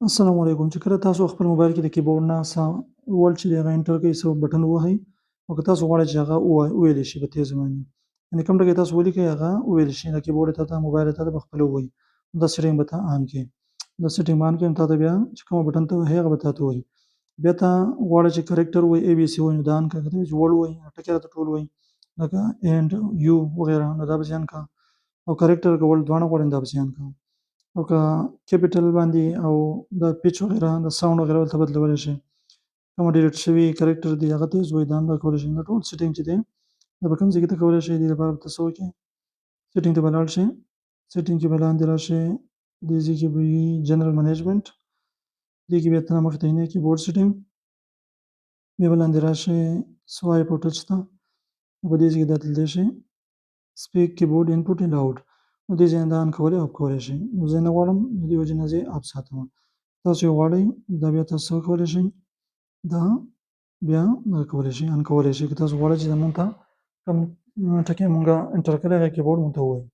السلام علیکم. چې کله تاسو خپل موبایل کې د کیبورډ نه ورډ چې دی هغه انټر کوئ څه بټن ووهئ او که تاسو غواړئ چې هغه وویلی شي په تیزه باندې یعنې کوم ټکی تاسو ولیکئ هغه وویلی شي د کیبورډ یې تاته موبایل یې تاته په خپله ووایي دا سیټینګ به ته آن کړې دا سیټینګ به آن کړې نو تاته بیا چې کومه بټن ته وهئ هغه به تاته ووایي بیا ته غواړئ چې کرکټر ووایي اے بي سي ووایي نو دا آن کړه که ته وایې چې ورډ ووایي ټکي راته ټول ووایي لکه اینډ یو وغیره نو دا پسې آن کړه او کرکټر که ورډ دواړه غواړئ نو دا پسې آن کړه او که کیپیټل باندې او د پیچ وغیره د ساوند وغیره ورته بدلولی شئ کومه ډیلیټ شوي کرکټر دی هغه تیز وایي دا هم دا کولی شئ دا ټول سیټینګ چې دی دا په کوم ځای کې ته کولی شئ دې لپاره به ته څه وکړې سیټینګ ته به لاړ شئ سیټینګ کې به لاندې راشئ دې ځای کې به وي جنرال منیجمنټ دې کې بیا ته مخې ته یې کیبورډ سیټینګ بیا به لاندې راشئ سوایپ او ټچ ته په دې ځای کې دا تللی شئ سپیک کیبورډ انپوټ اینډ آوټ نو دې ځای نه دا آن کولی او اف کولی شئ نو زه یې نه غواړم د دې وجې نه زه یې اف ساتم تاسو یې غواړئ دا بیا تاسو څه کولی شئ دا بیا دغه کولی شئ آن کولی شئ که تاسو غواړئ چې زموږ ته کوم ټکی مونږه انټر کړی هغه کیبورډ مونږ ته ووایي